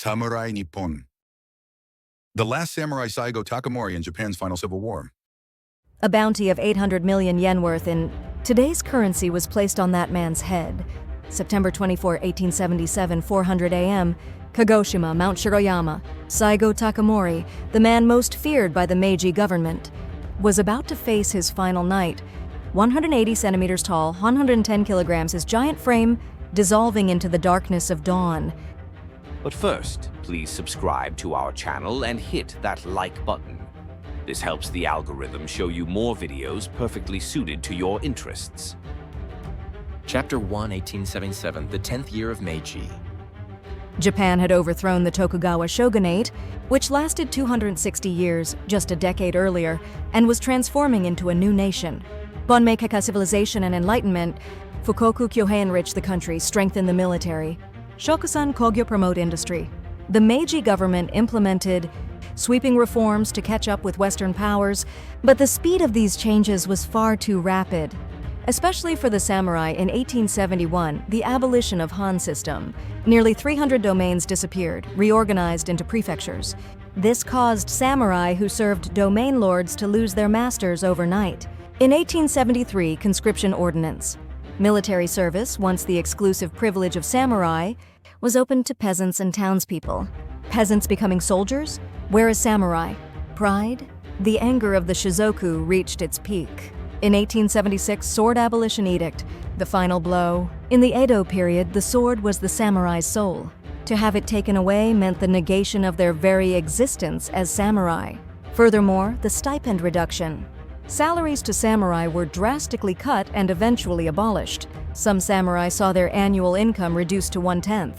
Samurai Nippon. The last samurai Saigo Takamori in Japan's final civil war. A bounty of 800 million yen worth in today's currency was placed on that man's head. September 24, 1877, 400 a.m., Kagoshima, Mount Shiroyama, Saigo Takamori, the man most feared by the Meiji government, was about to face his final night. 180 centimeters tall, 110 kilograms, his giant frame dissolving into the darkness of dawn. But first, please subscribe to our channel and hit that like button. This helps the algorithm show you more videos perfectly suited to your interests. Chapter 1, 1877, the 10th year of Meiji. Japan had overthrown the Tokugawa Shogunate, which lasted 260 years, just a decade earlier, and was transforming into a new nation. Bonmei Keika civilization and enlightenment, Fukoku Kyohei enriched the country, strengthened the military. Shokusan Kogyo promote industry. The Meiji government implemented sweeping reforms to catch up with Western powers, but the speed of these changes was far too rapid. Especially for the samurai in 1871, the abolition of Han system. Nearly 300 domains disappeared, reorganized into prefectures. This caused samurai who served domain lords to lose their masters overnight. In 1873, conscription ordinance. Military service, once the exclusive privilege of samurai, was opened to peasants and townspeople. Peasants becoming soldiers, whereas samurai. Pride? The anger of the Shizoku reached its peak. In 1876, sword abolition edict, the final blow. In the Edo period, the sword was the samurai's soul. To have it taken away meant the negation of their very existence as samurai. Furthermore, the stipend reduction. Salaries to samurai were drastically cut and eventually abolished. Some samurai saw their annual income reduced to 1/10.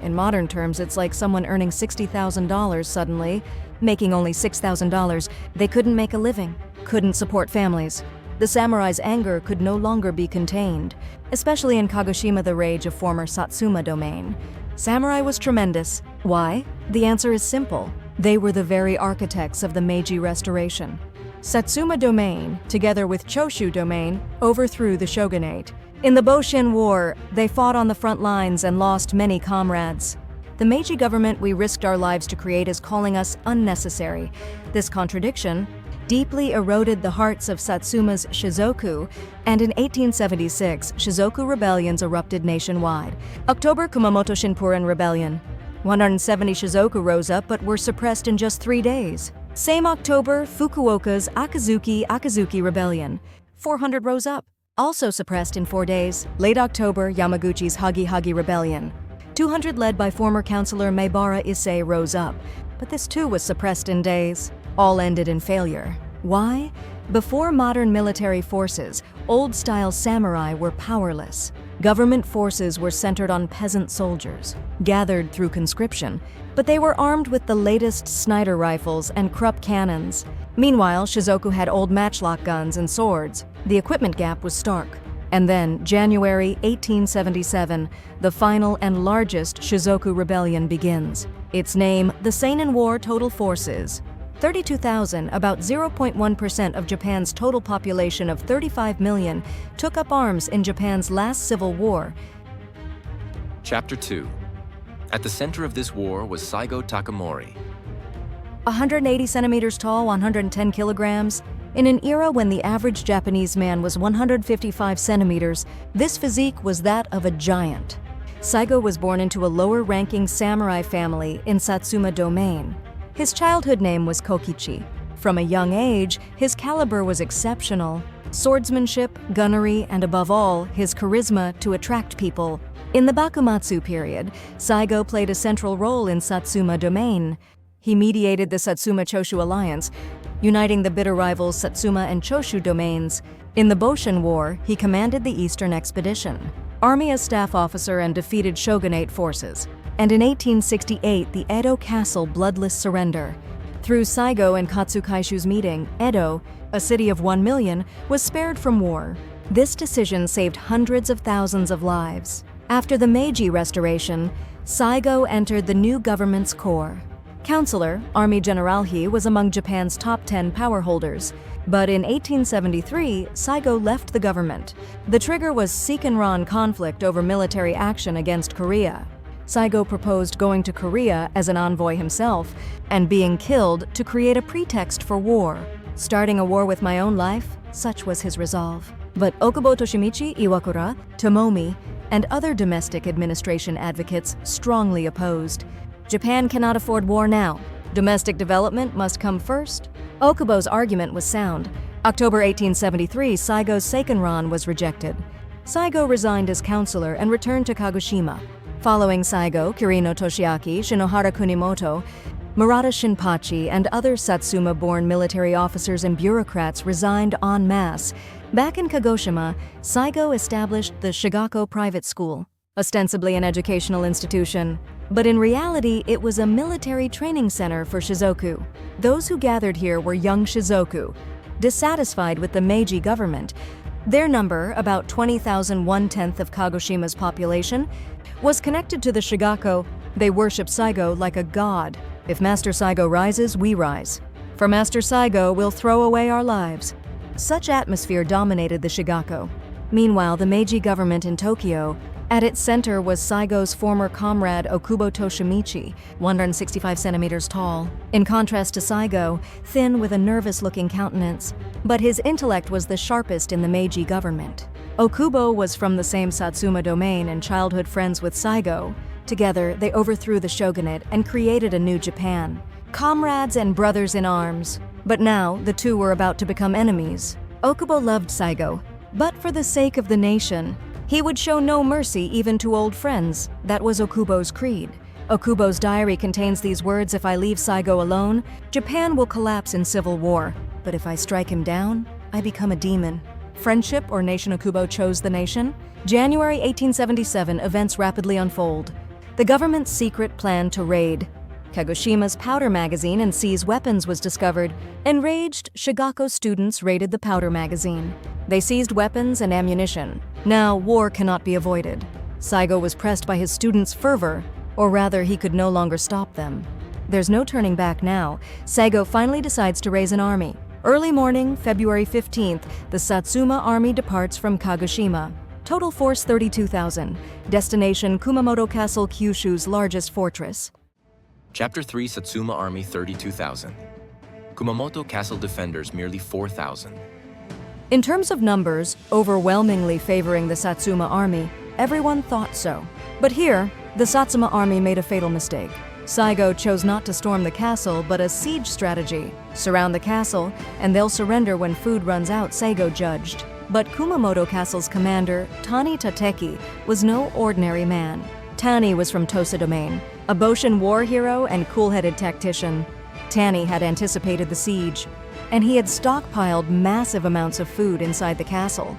In modern terms, it's like someone earning $60,000 suddenly, making only $6,000. They couldn't make a living, couldn't support families. The samurai's anger could no longer be contained, especially in Kagoshima, the rage of former Satsuma domain. Samurai was tremendous. Why? The answer is simple. They were the very architects of the Meiji Restoration. Satsuma domain, together with Choshu domain, overthrew the shogunate. In the Boshin War, they fought on the front lines and lost many comrades. The Meiji government we risked our lives to create is calling us unnecessary. This contradiction deeply eroded the hearts of Satsuma's Shizoku, and in 1876, Shizoku rebellions erupted nationwide. October Kumamoto Shinpuren Rebellion. 170 Shizoku rose up but were suppressed in just 3 days. Same October, Fukuoka's Akazuki Rebellion. 400 rose up, also suppressed in 4 days. Late October, Yamaguchi's Hagi Rebellion. 200 led by former councillor Maebara Issei rose up, but this too was suppressed in days. All ended in failure. Why? Before modern military forces, old-style samurai were powerless. Government forces were centered on peasant soldiers, gathered through conscription, but they were armed with the latest Snider rifles and Krupp cannons. Meanwhile, Shizoku had old matchlock guns and swords. The equipment gap was stark. And then, January 1877, the final and largest Shizoku rebellion begins. Its name, the Seinen War Total Forces. 32,000, about 0.1% of Japan's total population of 35 million, took up arms in Japan's last civil war. Chapter 2. At the center of this war was Saigo Takamori. 180 centimeters tall, 110 kilograms. In an era when the average Japanese man was 155 centimeters, this physique was that of a giant. Saigo was born into a lower-ranking samurai family in Satsuma domain. His childhood name was Kokichi. From a young age, his caliber was exceptional. Swordsmanship, gunnery, and above all, his charisma to attract people. In the Bakumatsu period, Saigo played a central role in Satsuma domain. He mediated the Satsuma-Choshu alliance, uniting the bitter rivals Satsuma and Choshu domains. In the Boshin War, he commanded the Eastern Expedition, army as staff officer, and defeated shogunate forces. And in 1868, the Edo Castle bloodless surrender. Through Saigo and Katsukaishu's meeting, Edo, a city of 1 million, was spared from war. This decision saved hundreds of thousands of lives. After the Meiji Restoration, Saigo entered the new government's core. Councillor, Army Generalhi, was among Japan's top 10 power holders. But in 1873, Saigo left the government. The trigger was Seik-en-Ran conflict over military action against Korea. Saigo proposed going to Korea as an envoy himself and being killed to create a pretext for war. Starting a war with my own life, such was his resolve. But Okubo Toshimichi, Iwakura, Tomomi, and other domestic administration advocates strongly opposed. Japan cannot afford war now. Domestic development must come first. Okubo's argument was sound. October 1873, Saigo's Seikenran was rejected. Saigo resigned as counselor and returned to Kagoshima. Following Saigo, Kirino Toshiaki, Shinohara Kunimoto, Murata Shinpachi, and other Satsuma-born military officers and bureaucrats resigned en masse. Back in Kagoshima, Saigo established the Shigako Private School, ostensibly an educational institution, but in reality it was a military training center for Shizoku. Those who gathered here were young Shizoku, dissatisfied with the Meiji government. Their number, about 20,000, 1/10 of Kagoshima's population, was connected to the Shigako. They worshipped Saigo like a god. If Master Saigo rises, we rise. For Master Saigo, we'll throw away our lives. Such atmosphere dominated the Shigako. Meanwhile, the Meiji government in Tokyo, at its center was Saigo's former comrade Okubo Toshimichi, 165 centimeters tall. In contrast to Saigo, thin with a nervous-looking countenance, but his intellect was the sharpest in the Meiji government. Okubo was from the same Satsuma domain and childhood friends with Saigo. Together, they overthrew the shogunate and created a new Japan. Comrades and brothers in arms. But now, the two were about to become enemies. Okubo loved Saigo, but for the sake of the nation, he would show no mercy even to old friends. That was Okubo's creed. Okubo's diary contains these words: "If I leave Saigo alone, Japan will collapse in civil war. But if I strike him down, I become a demon." Friendship or nation? Okubo chose the nation. January 1877, events rapidly unfold. The government's secret plan to raid Kagoshima's powder magazine and seize weapons was discovered. Enraged, Shigako students raided the powder magazine. They seized weapons and ammunition. Now, war cannot be avoided. Saigo was pressed by his students' fervor, or rather, he could no longer stop them. There's no turning back now. Saigo finally decides to raise an army. Early morning, February 15th, the Satsuma army departs from Kagoshima. Total force 32,000. Destination Kumamoto Castle, Kyushu's largest fortress. Chapter 3, Satsuma Army 32,000. Kumamoto Castle defenders merely 4,000. In terms of numbers, overwhelmingly favoring the Satsuma army, everyone thought so. But here, the Satsuma army made a fatal mistake. Saigo chose not to storm the castle, but a siege strategy. Surround the castle, and they'll surrender when food runs out, Saigo judged. But Kumamoto Castle's commander, Tani Tateki, was no ordinary man. Tani was from Tosa Domain, a Boshin war hero and cool-headed tactician. Tani had anticipated the siege, and he had stockpiled massive amounts of food inside the castle.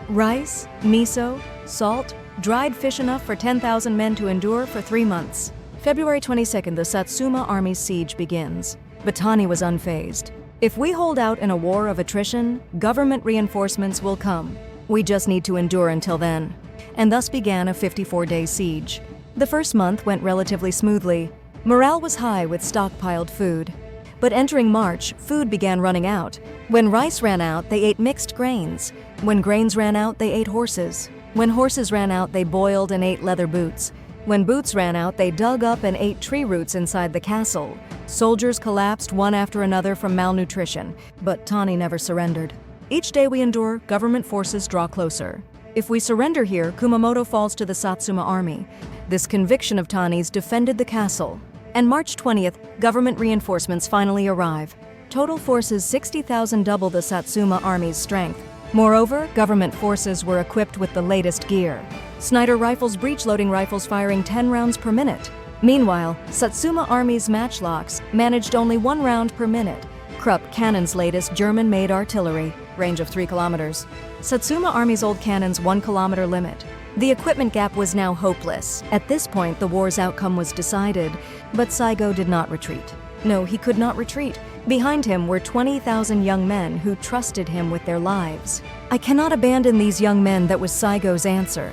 Rice, miso, salt, dried fish enough for 10,000 men to endure for 3 months. February 22nd, the Satsuma army's siege begins. But Tani was unfazed. If we hold out in a war of attrition, government reinforcements will come. We just need to endure until then. And thus began a 54-day siege. The first month went relatively smoothly. Morale was high with stockpiled food. But entering March, food began running out. When rice ran out, they ate mixed grains. When grains ran out, they ate horses. When horses ran out, they boiled and ate leather boots. When boots ran out, they dug up and ate tree roots inside the castle. Soldiers collapsed one after another from malnutrition, but Tani never surrendered. Each day we endure, government forces draw closer. If we surrender here, Kumamoto falls to the Satsuma army. This conviction of Tani's defended the castle. And March 20th, government reinforcements finally arrive. Total forces 60,000, double the Satsuma army's strength. Moreover, government forces were equipped with the latest gear. Sniper rifles, breech-loading rifles firing 10 rounds per minute. Meanwhile, Satsuma army's matchlocks managed only 1 round per minute. Krupp cannon's latest German-made artillery, range of 3 kilometers. Satsuma army's old cannon's 1 kilometer limit. The equipment gap was now hopeless. At this point, the war's outcome was decided, but Saigo did not retreat. No, he could not retreat. Behind him were 20,000 young men who trusted him with their lives. I cannot abandon these young men, that was Saigo's answer.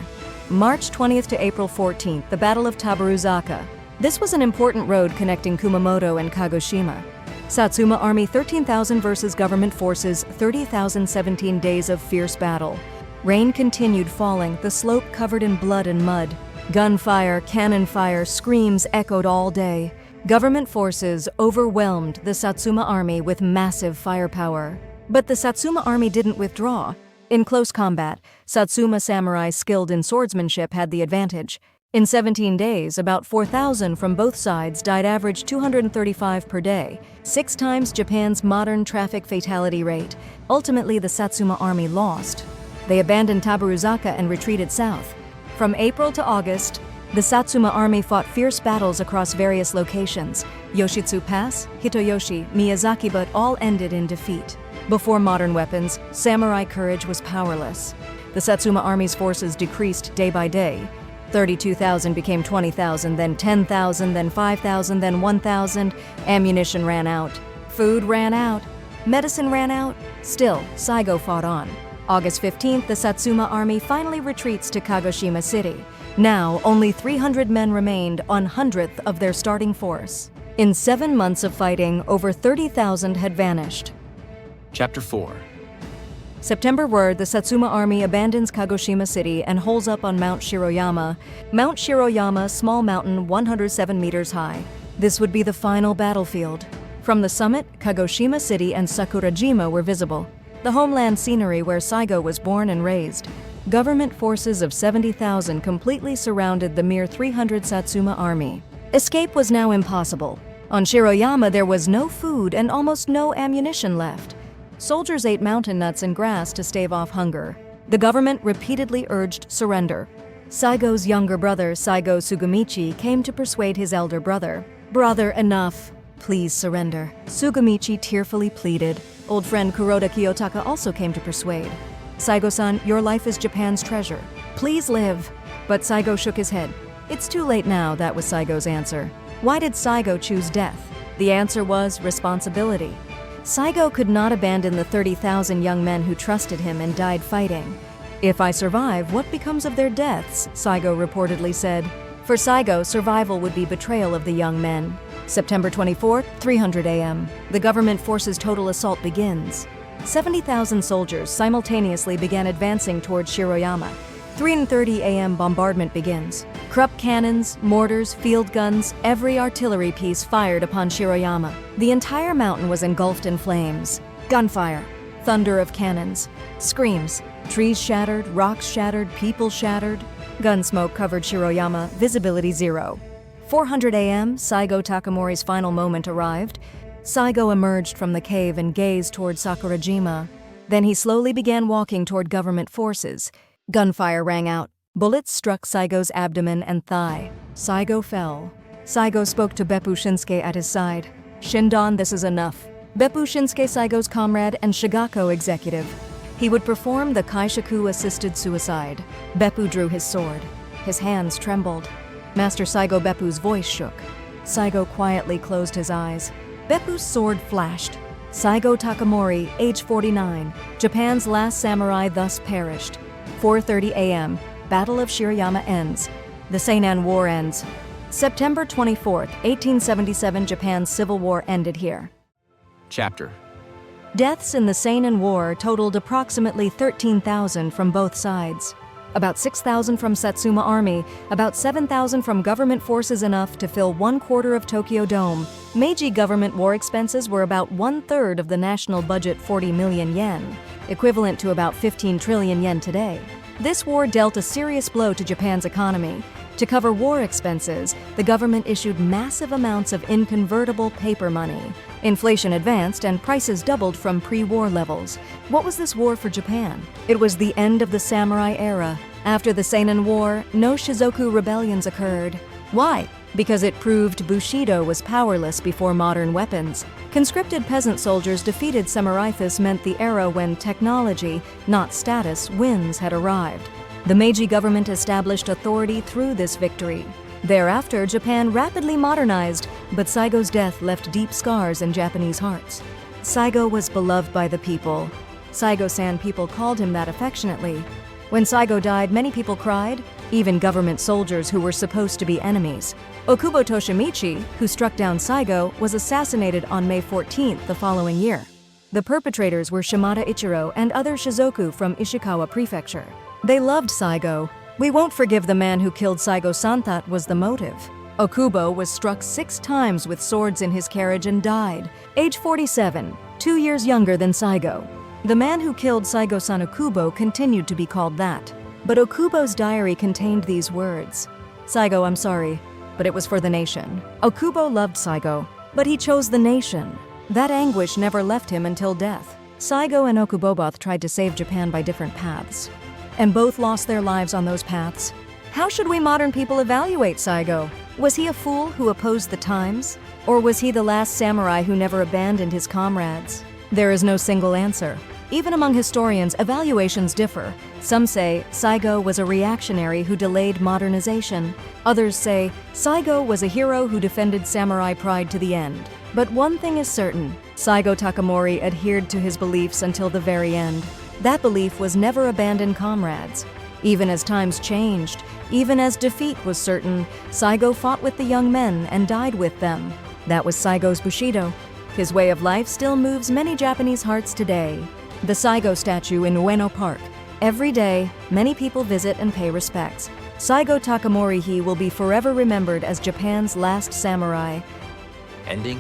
March 20th to April 14th, the Battle of Tabaruzaka. This was an important road connecting Kumamoto and Kagoshima. Satsuma Army 13,000 versus government forces 30,000, 17 days of fierce battle. Rain continued falling, the slope covered in blood and mud. Gunfire, cannon fire, screams echoed all day. Government forces overwhelmed the Satsuma army with massive firepower. But the Satsuma army didn't withdraw. In close combat, Satsuma samurai skilled in swordsmanship had the advantage. In 17 days, about 4,000 from both sides died, average 235 per day, 6 times Japan's modern traffic fatality rate. Ultimately, the Satsuma army lost. They abandoned Tabaruzaka and retreated south. From April to August, the Satsuma army fought fierce battles across various locations, Yoshitsu Pass, Hitoyoshi, Miyazaki, but all ended in defeat. Before modern weapons, samurai courage was powerless. The Satsuma army's forces decreased day by day. 32,000 became 20,000, then 10,000, then 5,000, then 1,000. Ammunition ran out. Food ran out. Medicine ran out. Still, Saigo fought on. August 15th, the Satsuma army finally retreats to Kagoshima City. Now, only 300 men remained, 1/100th of their starting force. In 7 months of fighting, over 30,000 had vanished. Chapter 4. September word, the Satsuma army abandons Kagoshima City and holes up on Mount Shiroyama. Mount Shiroyama, small mountain 107 meters high. This would be the final battlefield. From the summit, Kagoshima City and Sakurajima were visible, the homeland scenery where Saigo was born and raised. Government forces of 70,000 completely surrounded the mere 300 Satsuma army. Escape was now impossible. On Shiroyama, there was no food and almost no ammunition left. Soldiers ate mountain nuts and grass to stave off hunger. The government repeatedly urged surrender. Saigo's younger brother, Saigo Sugamichi, came to persuade his elder brother. "Brother, enough. Please surrender." Sugamichi tearfully pleaded. Old friend Kuroda Kiyotaka also came to persuade. "Saigo-san, your life is Japan's treasure. Please live." But Saigo shook his head. "It's too late now," that was Saigo's answer. Why did Saigo choose death? The answer was responsibility. Saigo could not abandon the 30,000 young men who trusted him and died fighting. "If I survive, what becomes of their deaths?" Saigo reportedly said. For Saigo, survival would be betrayal of the young men. September 24, 300 a.m. The government forces' total assault begins. 70,000 soldiers simultaneously began advancing toward Shiroyama. 3:30 a.m. bombardment begins. Krupp cannons, mortars, field guns, every artillery piece fired upon Shiroyama. The entire mountain was engulfed in flames. Gunfire, thunder of cannons, screams, trees shattered, rocks shattered, people shattered. Gunsmoke covered Shiroyama, visibility 0. 400 a.m., Saigo Takamori's final moment arrived. Saigo emerged from the cave and gazed toward Sakurajima. Then he slowly began walking toward government forces. Gunfire rang out. Bullets struck Saigo's abdomen and thigh. Saigo fell. Saigo spoke to Beppu Shinsuke at his side. "Shindon, this is enough." Beppu Shinsuke, Saigo's comrade and Shigako executive. He would perform the Kaishaku-assisted suicide. Beppu drew his sword. His hands trembled. Master Saigo Beppu's voice shook. Saigo quietly closed his eyes. Beppu's sword flashed. Saigo Takamori, age 49, Japan's last samurai, thus perished. 4:30 a.m., Battle of Shiroyama ends. The Seinan War ends. September 24th, 1877, Japan's civil war ended here. Chapter. Deaths in the Seinan War totaled approximately 13,000 from both sides. About 6,000 from Satsuma Army, about 7,000 from government forces, enough to fill 1/4 of Tokyo Dome. Meiji government war expenses were about 1/3 of the national budget, 40 million yen, equivalent to about 15 trillion yen today. This war dealt a serious blow to Japan's economy. To cover war expenses, the government issued massive amounts of inconvertible paper money. Inflation advanced and prices doubled from pre-war levels. What was this war for Japan? It was the end of the samurai era. After the Seinan War, no Shizoku rebellions occurred. Why? Because it proved Bushido was powerless before modern weapons. Conscripted peasant soldiers defeated samurai. This meant the era when technology, not status, wins had arrived. The Meiji government established authority through this victory. Thereafter, Japan rapidly modernized, but Saigo's death left deep scars in Japanese hearts. Saigo was beloved by the people. Saigo-san, people called him that affectionately. When Saigo died, many people cried, even government soldiers who were supposed to be enemies. Okubo Toshimichi, who struck down Saigo, was assassinated on May 14th the following year. The perpetrators were Shimada Ichiro and other Shizoku from Ishikawa Prefecture. They loved Saigo. We won't forgive the man who killed Saigo-san. That was the motive. Okubo was struck 6 times with swords in his carriage and died, age 47, 2 years younger than Saigo. The man who killed Saigo-san Okubo continued to be called that. But Okubo's diary contained these words. Saigo, I'm sorry, but it was for the nation. Okubo loved Saigo, but he chose the nation. That anguish never left him until death. Saigo and Okubo both tried to save Japan by different paths, and both lost their lives on those paths. How should we modern people evaluate Saigo? Was he a fool who opposed the times? Or was he the last samurai who never abandoned his comrades? There is no single answer. Even among historians, evaluations differ. Some say Saigo was a reactionary who delayed modernization. Others say Saigo was a hero who defended samurai pride to the end. But one thing is certain, Saigo Takamori adhered to his beliefs until the very end. That belief was never abandon comrades. Even as times changed, even as defeat was certain, Saigo fought with the young men and died with them. That was Saigo's Bushido. His way of life still moves many Japanese hearts today. The Saigo statue in Ueno Park. Every day, many people visit and pay respects. Saigo Takamori, he will be forever remembered as Japan's last samurai. Ending?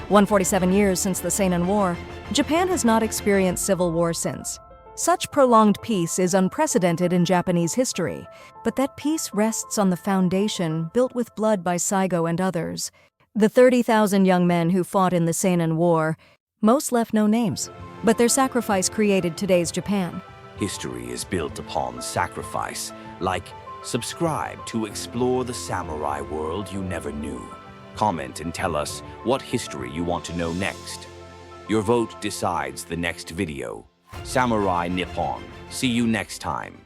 147 years since the Seinan War, Japan has not experienced civil war since. Such prolonged peace is unprecedented in Japanese history, but that peace rests on the foundation built with blood by Saigo and others. The 30,000 young men who fought in the Seinan War, most left no names, but their sacrifice created today's Japan. History is built upon sacrifice. Like, subscribe to explore the samurai world you never knew. Comment and tell us what history you want to know next. Your vote decides the next video. Samurai Nippon. See you next time.